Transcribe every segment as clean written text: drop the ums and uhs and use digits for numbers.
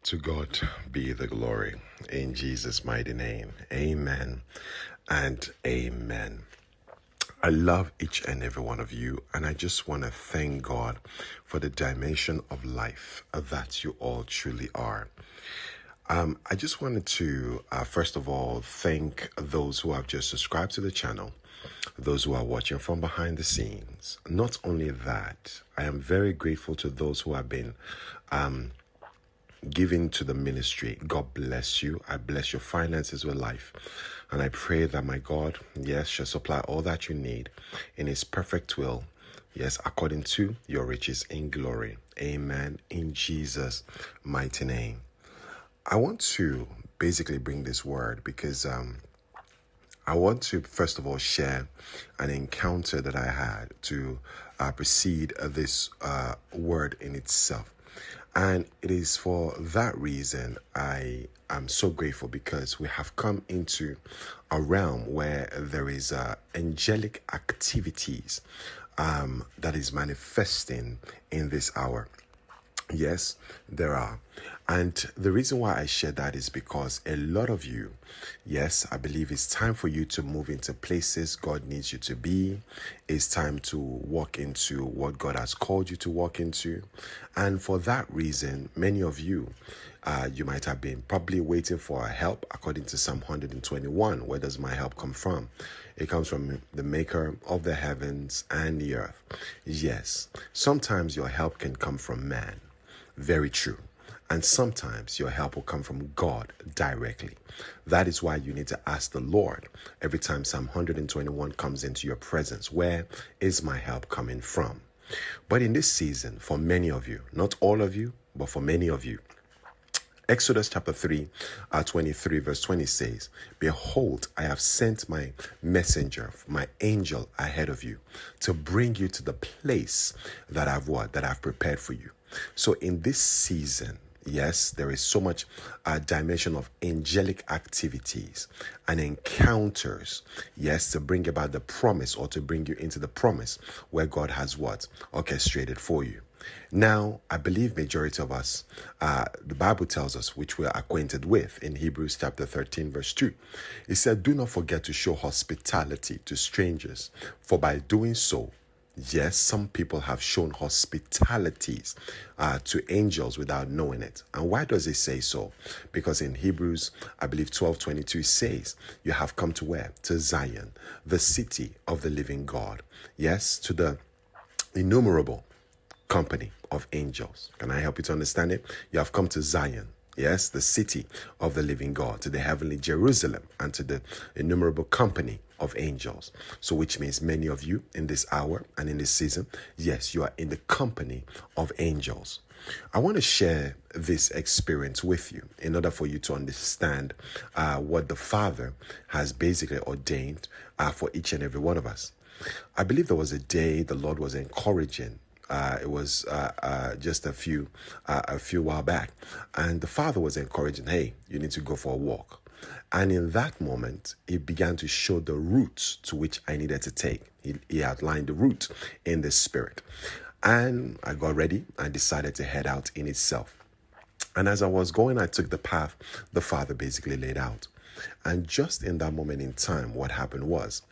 To God be the glory in Jesus' mighty name. Amen and amen. I love each and every one of you, and I just want to thank God for the dimension of life that you all truly are. I just wanted to, first of all, thank those who have just subscribed to the channel, those who are watching from behind the scenes. Not only that, I am very grateful to those who have been giving to the ministry. God bless you. I bless your finances with life. And I pray that my God, yes, shall supply all that you need in his perfect will. Yes, according to your riches in glory. Amen. In Jesus' mighty name. I want to basically bring this word because I want to first of all share an encounter that I had to precede this word in itself. And it is for that reason I am so grateful, because we have come into a realm where there is angelic activities that is manifesting in this hour. Yes, there are. And the reason why I share that is because a lot of you, yes, I believe it's time for you to move into places God needs you to be. It's time to walk into what God has called you to walk into. And for that reason, many of you, you might have been probably waiting for help according to Psalm 121. Where does my help come from? It comes from the maker of the heavens and the earth. Yes, sometimes your help can come from man. Very true. And sometimes your help will come from God directly. That is why you need to ask the Lord every time Psalm 121 comes into your presence, where is my help coming from? But in this season, for many of you, not all of you, but for many of you, Exodus chapter 3, 23 verse 20 says, "Behold, I have sent my messenger, my angel ahead of you, to bring you to the place that I've prepared for you." So in this season, yes, there is so much dimension of angelic activities and encounters, yes, to bring about the promise, or to bring you into the promise where God has orchestrated for you. Now, I believe majority of us, the Bible tells us, which we are acquainted with in Hebrews chapter 13, verse 2. It said, "Do not forget to show hospitality to strangers, for by doing so," yes, some people have shown hospitalities to angels without knowing it. And why does it say so? Because in Hebrews, I believe 12:22 says, "You have come to where? To Zion, the city of the living God." Yes, to the innumerable company of angels. Can I help you to understand it? You have come to Zion. Yes, the city of the living God, to the heavenly Jerusalem, and to the innumerable company of angels. So which means many of you in this hour and in this season, yes, you are in the company of angels. I want to share this experience with you in order for you to understand what the Father has basically ordained for each and every one of us. I believe there was a day the Lord was encouraging. It was just a few while back, and the Father was encouraging, "Hey, you need to go for a walk." And in that moment, he began to show the route to which I needed to take. He outlined the route in the spirit, and I got ready. I decided to head out in itself. And as I was going, I took the path the Father basically laid out. And just in that moment in time, what happened was,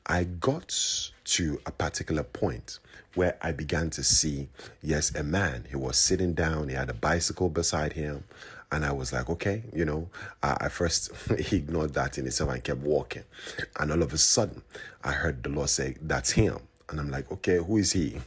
I got to a particular point where I began to see, yes, a man. He was sitting down. He had a bicycle beside him. And I was like, okay, I first ignored that in itself and kept walking. And all of a sudden, I heard the Lord say, "That's him." And I'm like, okay, who is he?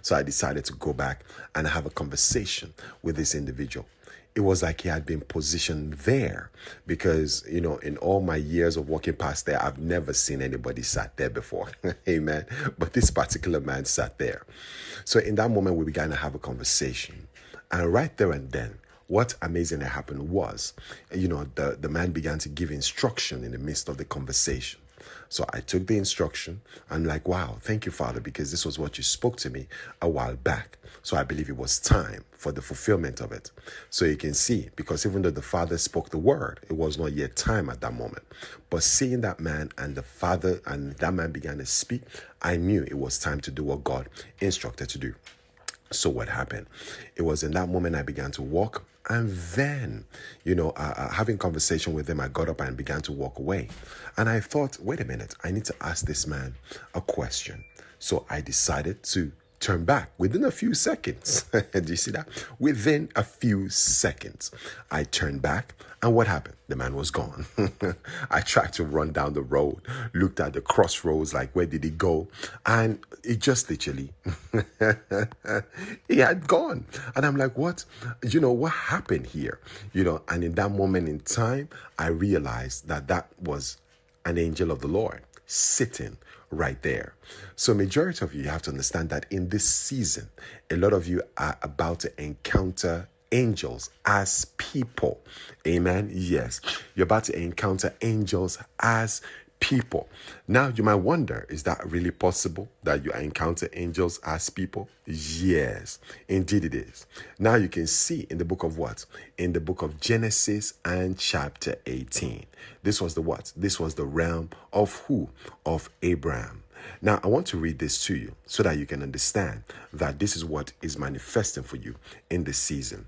So I decided to go back and have a conversation with this individual. It was like he had been positioned there because, in all my years of walking past there, I've never seen anybody sat there before. Amen. But this particular man sat there. So in that moment, we began to have a conversation. And right there and then, what amazingly happened was, the man began to give instruction in the midst of the conversation. So I took the instruction. I'm like, wow, thank you, Father, because this was what you spoke to me a while back. So I believe it was time for the fulfillment of it. So you can see, because even though the Father spoke the word, it was not yet time at that moment. But seeing that man and the Father and that man began to speak, I knew it was time to do what God instructed to do. So what happened? It was in that moment I began to walk. And then, having conversation with him, I got up and began to walk away. And I thought, wait a minute, I need to ask this man a question. So I decided to turn back within a few seconds. Do you see that? Within a few seconds, I turned back, and what happened? The man was gone. I tried to run down the road, looked at the crossroads, like, where did he go? And it just literally, he had gone. And I'm like, what? What happened here? And in that moment in time, I realized that was an angel of the Lord sitting right there. So majority of you have to understand that in this season, a lot of you are about to encounter angels as people. Amen. Yes, you're about to encounter angels as people. Now you might wonder, is that really possible that you encounter angels as people? Yes, indeed it is. Now you can see in the book of what? In the book of Genesis and chapter 18. This was the what? This was the realm of who? Of Abraham. Now, I want to read this to you so that you can understand that this is what is manifesting for you in this season.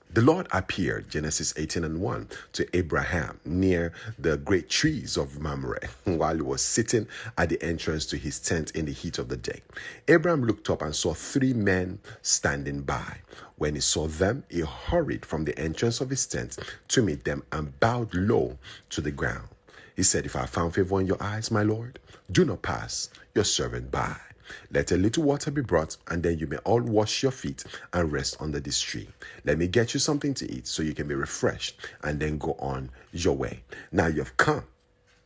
The Lord appeared, Genesis 18:1, to Abraham near the great trees of Mamre while he was sitting at the entrance to his tent in the heat of the day. Abraham looked up and saw 3 men standing by. When he saw them, he hurried from the entrance of his tent to meet them and bowed low to the ground. He said, "If I found favor in your eyes, my Lord, do not pass your servant by. Let a little water be brought, and then you may all wash your feet and rest under this tree. Let me get you something to eat so you can be refreshed, and then go on your way." Now you've come.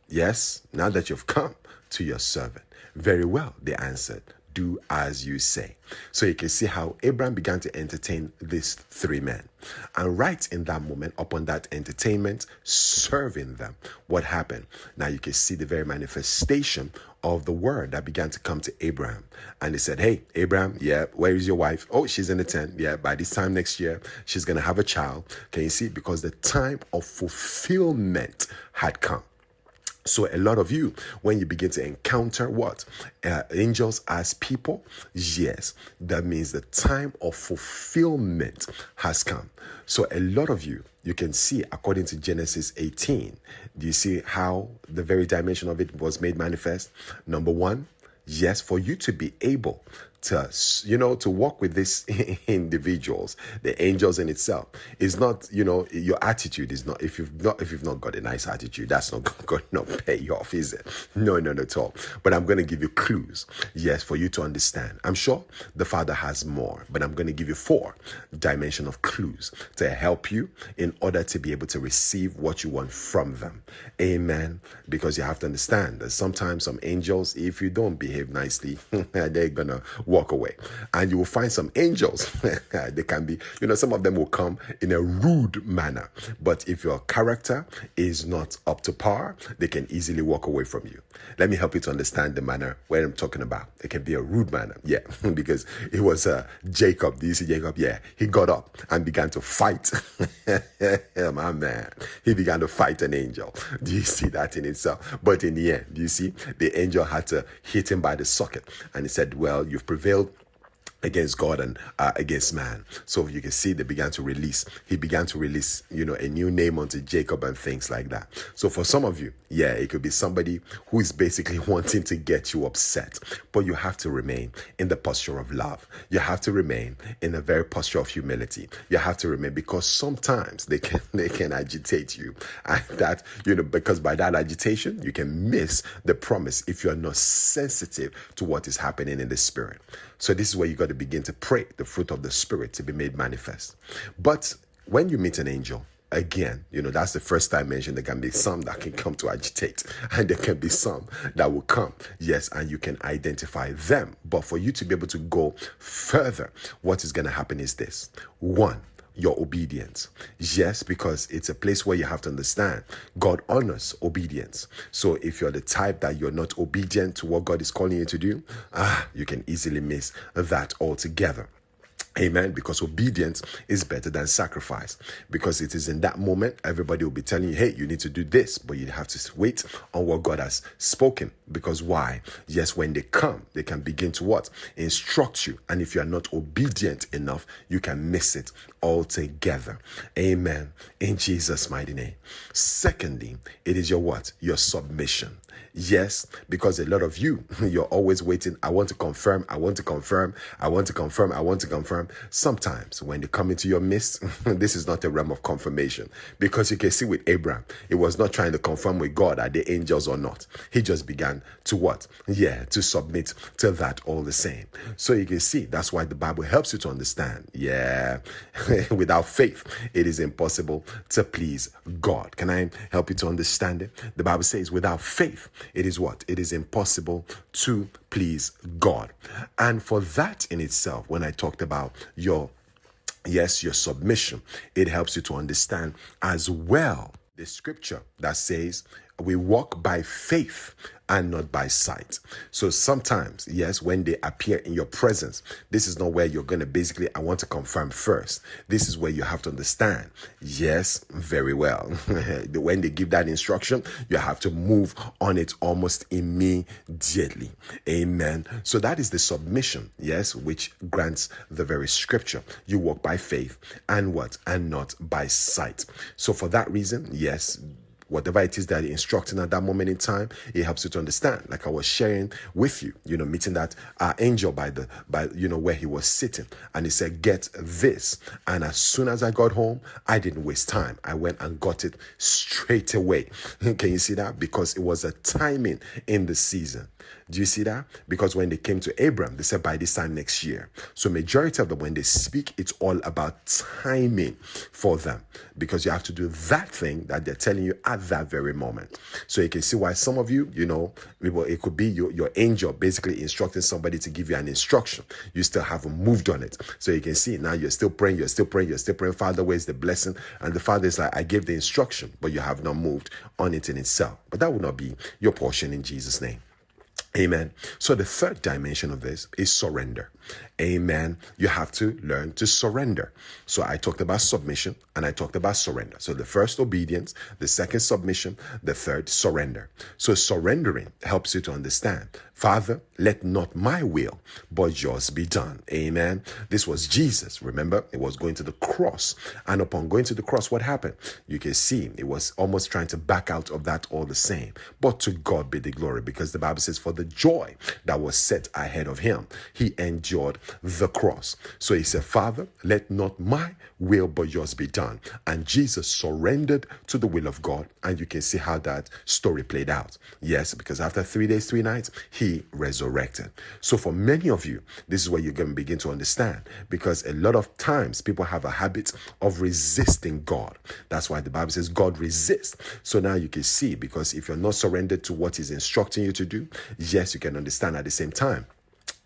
Yes, now that you've come to your servant. Very well, they answered. Do as you say. So you can see how Abraham began to entertain these 3 men. And right in that moment, upon that entertainment, serving them, what happened? Now you can see the very manifestation of the word that began to come to Abraham. And he said, "Hey, Abraham, yeah, where is your wife? Oh, she's in the tent. Yeah, by this time next year, she's going to have a child." Can you see? Because the time of fulfillment had come. So a lot of you, when you begin to encounter what? Angels as people, yes, that means the time of fulfillment has come. So a lot of you, you can see according to Genesis 18, do you see how the very dimension of it was made manifest? Number 1, yes, for you to be able to walk with these individuals, the angels in itself, is not, your attitude is not, if you've not got a nice attitude, that's not going to pay you off, is it? No, not at all. But I'm going to give you clues, yes, for you to understand. I'm sure the Father has more, but I'm going to give you 4 dimension of clues to help you in order to be able to receive what you want from them. Amen. Because you have to understand that sometimes some angels, if you don't behave nicely, they're going to walk away. And you will find some angels, they can be, some of them will come in a rude manner. But if your character is not up to par, they can easily walk away from you. Let me help you to understand the manner where I'm talking about. It can be a rude manner. Yeah, because it was Jacob. Do you see Jacob? Yeah, he got up and began to fight. My man, he began to fight an angel. Do you see that in itself? But in the end, do you see, the angel had to hit him by the socket, and he said, "Well, you've prevailed against God and against man." So you can see he began to release a new name unto Jacob and things like that. So for some of you, yeah, it could be somebody who is basically wanting to get you upset, but you have to remain in the posture of love. You have to remain in a very posture of humility. You have to remain, because sometimes they can agitate you, and that, because by that agitation you can miss the promise if you are not sensitive to what is happening in the spirit. So this is where you got to begin to pray the fruit of the Spirit to be made manifest. But when you meet an angel, again, that's the first dimension. There can be some that can come to agitate, and there can be some that will come, yes, and you can identify them. But for you to be able to go further, what is going to happen is this. 1, your obedience. Yes, because it's a place where you have to understand God honors obedience. So if you're the type that you're not obedient to what God is calling you to do, you can easily miss that altogether. Amen. Because obedience is better than sacrifice. Because it is in that moment, everybody will be telling you, hey, you need to do this, but you have to wait on what God has spoken. Because why? Yes, when they come, they can begin to what? Instruct you. And if you are not obedient enough, you can miss it altogether. Amen. In Jesus' mighty name. Secondly, it is your what? Your submission. Yes, because a lot of you, you're always waiting. I want to confirm. I want to confirm. I want to confirm. I want to confirm. Sometimes when they come into your midst, this is not a realm of confirmation, because you can see with Abraham, he was not trying to confirm with God, are they angels or not? He just began to what? Yeah, to submit to that all the same. So you can see that's why the Bible helps you to understand. Yeah, without faith, it is impossible to please God. Can I help you to understand it? The Bible says without faith, it is what? It is impossible to please God. And for that in itself, when I talked about your submission, it helps you to understand as well the scripture that says we walk by faith and not by sight. So sometimes, yes, when they appear in your presence, this is not where you're going to basically, I want to confirm first. This is where you have to understand. Yes, very well. When they give that instruction, you have to move on it almost immediately. Amen. So that is the submission, yes, which grants the very scripture. You walk by faith and what? And not by sight. So for that reason, yes, whatever it is that you're instructing at that moment in time, it helps you to understand. Like I was sharing with you, meeting that angel by where he was sitting, and he said, get this. And as soon as I got home, I didn't waste time. I went and got it straight away. Can you see that? Because it was a timing in the season. Do you see that? Because when they came to Abram, they said by this time next year. So majority of them, when they speak, it's all about timing for them, because you have to do that thing that they're telling you at that very moment. So you can see why some of you, it could be your angel basically instructing somebody to give you an instruction. You still haven't moved on it. So you can see now you're still praying. Father, where's the blessing? And the Father is like, I gave the instruction, but you have not moved on it in itself. But that will not be your portion in Jesus' name. Amen. So the third dimension of this is surrender. Amen. You have to learn to surrender. So I talked about submission and I talked about surrender. So the first, obedience, the second, submission, the third, surrender. So surrendering helps you to understand, Father, let not my will, but yours be done. Amen. This was Jesus. Remember, it was going to the cross. And upon going to the cross, what happened? You can see it was almost trying to back out of that all the same. But to God be the glory, because the Bible says for the joy that was set ahead of him, he endured the cross. So he said, Father, let not my will, but yours be done. And Jesus surrendered to the will of God. And you can see how that story played out. Yes, because after 3 days, 3 nights, he resurrected. So for many of you, this is where you're going to begin to understand, because a lot of times people have a habit of resisting God. That's why the Bible says God resists. So now you can see, because if you're not surrendered to what he's instructing you to do, yes, you can understand at the same time.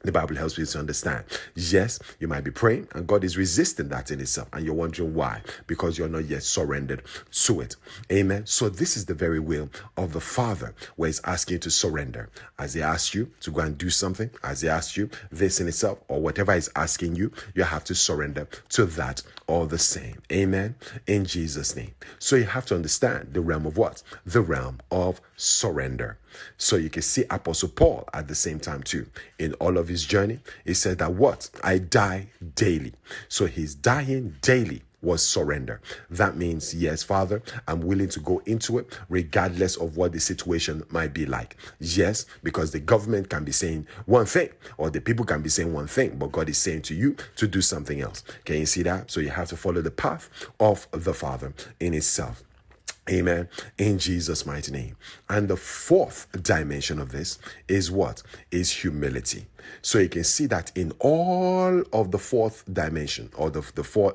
The Bible helps you to understand. Yes, you might be praying and God is resisting that in itself, and you're wondering why, because you're not yet surrendered to it. Amen. So this is the very will of the Father, where he's asking you to surrender. As he asks you to go and do something, as he asks you this in itself, or whatever he's asking you, you have to surrender to that all the same. Amen. In Jesus' name. So you have to understand the realm of what? The realm of surrender. So you can see Apostle Paul at the same time too. In all of his journey, he said that what? I die daily. So his dying daily was surrender. That means, yes, Father, I'm willing to go into it regardless of what the situation might be like. Yes, because the government can be saying one thing, or the people can be saying one thing, but God is saying to you to do something else. Can you see that? So you have to follow the path of the Father in itself. Amen. In Jesus' mighty name. And the fourth dimension of this is what? Is humility. So you can see that in all of the fourth dimension, or the four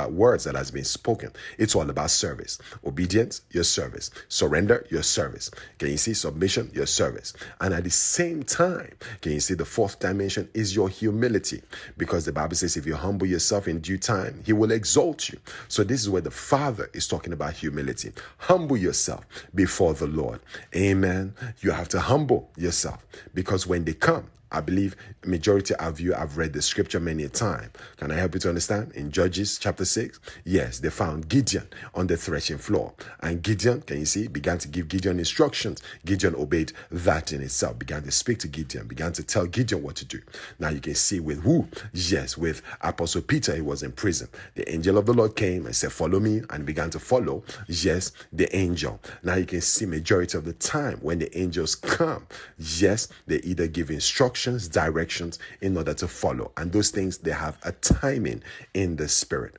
words that has been spoken, it's all about service. Obedience, your service. Surrender, your service. Can you see submission, your service? And at the same time, can you see the fourth dimension is your humility? Because the Bible says if you humble yourself in due time, he will exalt you. So this is where the Father is talking about humility. Humble yourself before the Lord. Amen. You have to humble yourself, because when they come, I believe majority of you have read the scripture many a time. Can I help you to understand? In Judges chapter 6, yes, they found Gideon on the threshing floor. And Gideon, can you see, began to give Gideon instructions. Gideon obeyed that in itself, began to speak to Gideon, began to tell Gideon what to do. Now you can see with who? Yes, with Apostle Peter, he was in prison. The angel of the Lord came and said, follow me, and began to follow, yes, the angel. Now you can see majority of the time when the angels come, yes, they either give instructions, directions in order to follow. And those things, they have a timing in the spirit.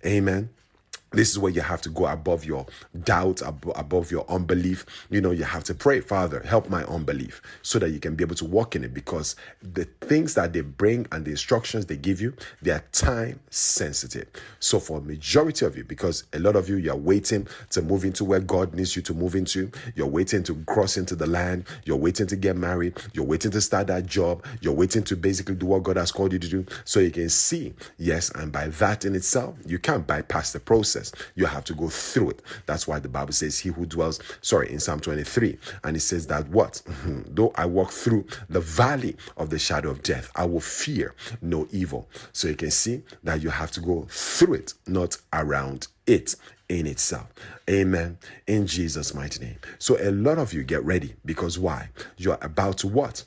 Amen. This is where you have to go above your doubt, above your unbelief. You have to pray, Father, help my unbelief, so that you can be able to walk in it, because the things that they bring and the instructions they give you, they are time sensitive. So for a majority of you, because a lot of you, you're waiting to move into where God needs you to move into. You're waiting to cross into the land. You're waiting to get married. You're waiting to start that job. You're waiting to basically do what God has called you to do, so you can see, yes, and by that in itself, you can't bypass the process. You have to go through it. That's why the Bible says he who dwells, in Psalm 23, and it says that what? Though I walk through the valley of the shadow of death, I will fear no evil. So you can see that you have to go through it, not around it in itself. Amen. In Jesus' mighty name. So a lot of you get ready, because why? You're about to what?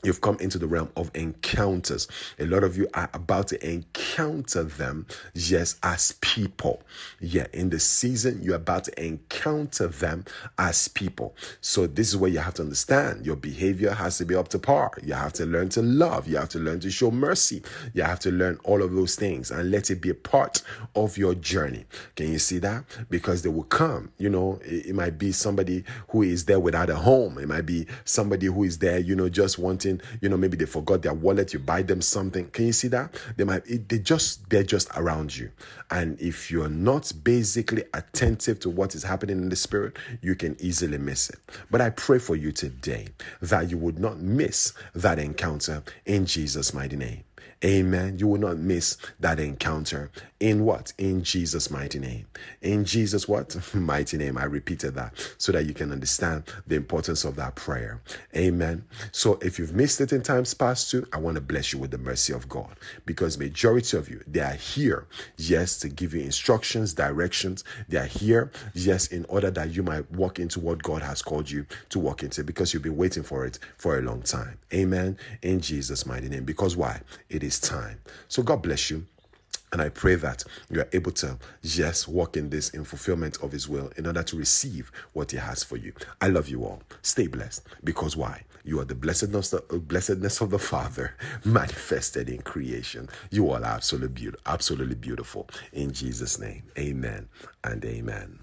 You've come into the realm of encounters. A lot of you are about to encounter them, yes, as people. Yeah, in the season, you're about to encounter them as people. So this is where you have to understand your behavior has to be up to par. You have to learn to love. You have to learn to show mercy. You have to learn all of those things and let it be a part of your journey. Can you see that? Because they will come. It might be somebody who is there without a home. It might be somebody who is there, just wanting, maybe they forgot their wallet, you buy them something. Can you see that? They're just around you. And if you're not basically attentive to what is happening in the spirit, you can easily miss it. But I pray for you today that you would not miss that encounter in Jesus' mighty name. Amen. You will not miss that encounter in what? In Jesus' mighty name. In Jesus' what? Mighty name. I repeated that so that you can understand the importance of that prayer. Amen. So if you've missed it in times past too, I want to bless you with the mercy of God, because majority of you, they are here, yes, to give you instructions, directions. They are here, yes, in order that you might walk into what God has called you to walk into, because you've been waiting for it for a long time. Amen. In Jesus' mighty name. Because why? It is time. So God bless you. And I pray that you are able to, yes, walk in this in fulfillment of his will in order to receive what he has for you. I love you all. Stay blessed. Because why? You are the blessedness of the Father manifested in creation. You all are absolutely beautiful. In Jesus' name, amen and amen.